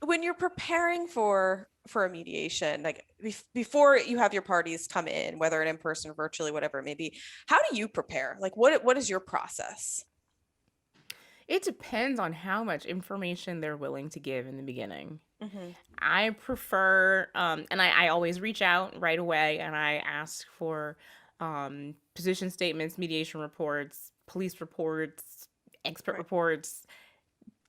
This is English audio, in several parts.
when you're preparing for a mediation, like before you have your parties come in, whether in person or virtually, whatever it may be, how do you prepare? Like what is your process? It depends on how much information they're willing to give in the beginning. Mm-hmm. I prefer, and I always reach out right away and I ask for position statements, mediation reports, police reports, expert Right. reports,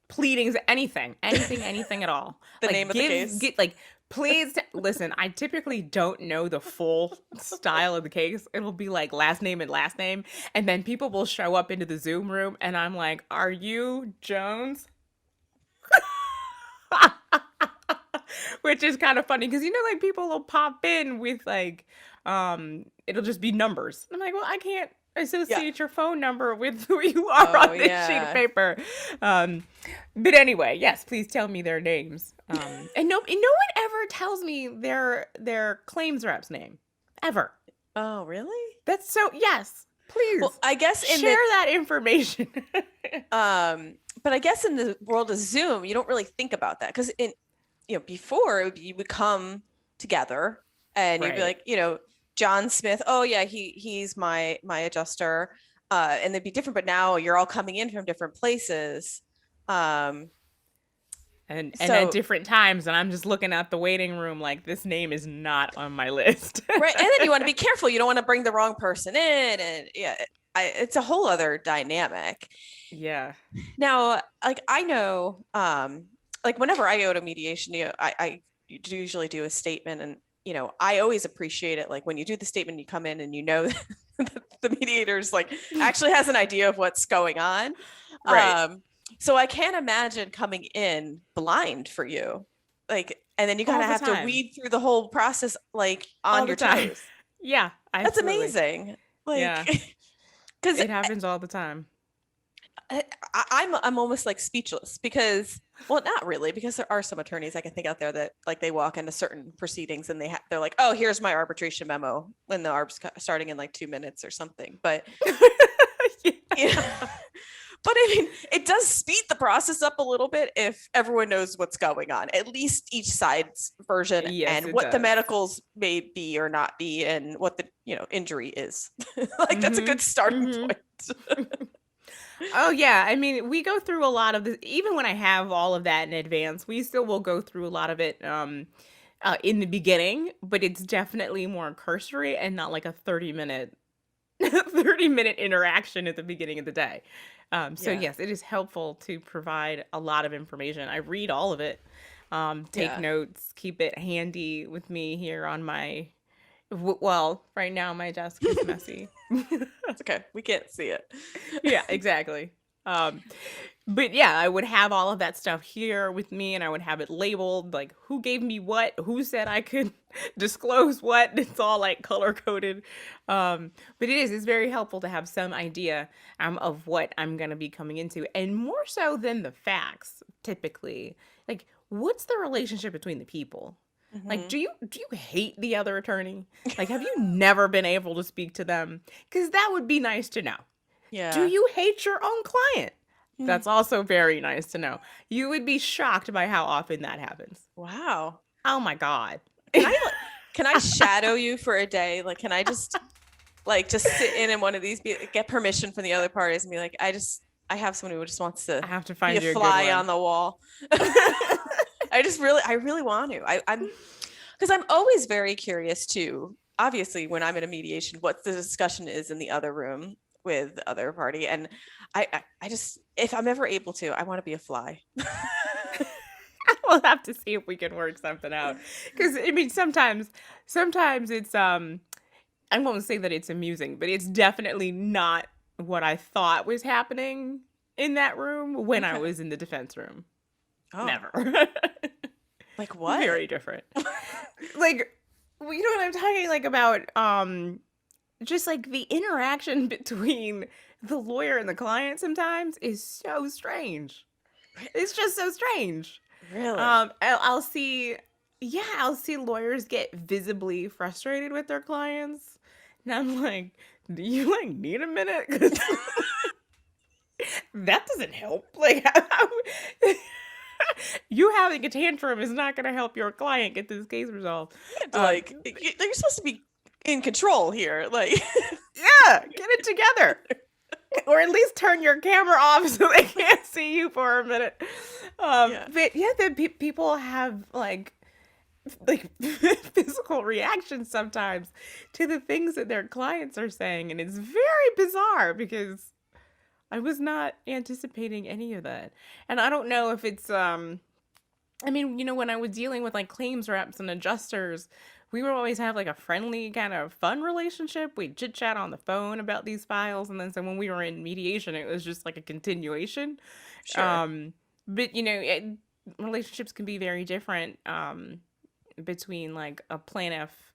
pleadings, anything at all. The Like name of the case. get like please listen, I typically don't know the full style of the case. It'll be like last name and then people will show up into the Zoom room and I'm like, "Are you Jones?" Which is kind of funny because like people will pop in with like it'll just be numbers. I'm like, well, I can't Yeah. associate your phone number with who you are Oh on this sheet of yeah. paper. Um but anyway, yes, please tell me their names. And no one ever tells me their claims rep's name. Ever. Oh really? That's so yes. Well, Please I guess in share the that information. but I guess in the world of Zoom, you don't really think about that because before you would come together and you'd be Right. like, John Smith, oh yeah, he's my adjuster, and they'd be different. But now you're all coming in from different places, um, And at so different times, and I'm just looking at the waiting room like this name is not on my list. right, and then you want to be careful. You don't want to bring the wrong person in, and yeah, it's a whole other dynamic. Yeah. Now, like I know, like whenever I go to mediation, I usually do a statement, and I always appreciate it. Like when you do the statement, you come in and that the mediator's like actually has an idea of what's going on. Right. So I can't imagine coming in blind for you, like, and then you kind All of the have to time. weed through the whole process, like on All the your time. toes. Yeah, That's absolutely. amazing. Like, Yeah. because It happens all the time. I'm almost like speechless because, well, not really, because there are some attorneys I can think out there that like they walk into certain proceedings and they're like, oh, here's my arbitration memo when the arb's starting in like 2 minutes or something. But yeah, Yeah. but I mean, it does speed the process up a little bit if everyone knows what's going on, at least each side's version Yes, and it what the does. medicals may be or not be and what the injury is. Like that's a Mhm. good starting Mhm. point. Oh yeah, I mean, we go through a lot of this even when I have all of that in advance. We still will go through a lot of it in the beginning, but it's definitely more cursory and not like a 30-minute 30-minute interaction at the beginning of the day. So Yeah. yes, it is helpful to provide a lot of information. I read all of it, take Yeah. notes, keep it handy with me here on my. Well, right now my desk is messy. It's okay. We can't see it. Yeah, exactly. Um, but yeah, I would have all of that stuff here with me and I would have it labeled like who gave me what, who said I could disclose what. It's all like color coded. But it's very helpful to have some idea of what I'm going to be coming into and more so than the facts typically. Like what's the relationship between the people? Like Hmm. do you hate the other attorney? Like have you never been able to speak to them? Cuz that would be nice to know. Do Yeah. you hate your own client? Hmm. That's also very nice to know. You would be shocked by how often that happens. Wow. Oh my God. Can I like, can I shadow you for a day? Like, can I just sit in one of these, get permission from the other parties and be like, I have someone who just wants to I have to be a find you a good fly one. on the wall. I really want to. I'm because I'm always very curious too. Obviously, when I'm in a mediation, what the discussion is in the other room with the other party, and I just, if I'm ever able to, I want to be a fly. We'll have to see if we can work something out. Because I mean, sometimes it's I won't say that it's amusing, but it's definitely not what I thought was happening in that room when I Okay. was in the defense room. Oh, Never. like what? Very different. Like, well, you know what I'm talking like about? Just like the interaction between the lawyer and the client sometimes is so strange. It's just so strange. Really? I'll see, yeah, I'll see lawyers get visibly frustrated with their clients, and I'm like, do you like need a minute? 'Cause that doesn't help. Like, You having a tantrum is not going to help your client get this case resolved. Like, you're supposed to be in control here. Like, Yeah, get it together. Or at least turn your camera off so they can't see you for a minute. But yeah, then people have like physical reactions sometimes to the things that their clients are saying, and it's very bizarre because I was not anticipating any of that. And I don't know if it's I mean, when I was dealing with like claims reps and adjusters, we would always have like a friendly kind of fun relationship. We'd chit chat on the phone about these files, and then so when we were in mediation, it was just like a continuation. sure. But relationships can be very different between like a plaintiff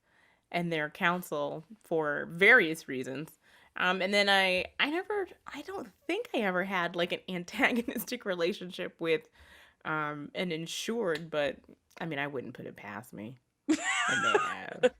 and their counsel for various reasons. And then I don't think I ever had like an antagonistic relationship with an insured, but I mean, I wouldn't put it past me. I may have.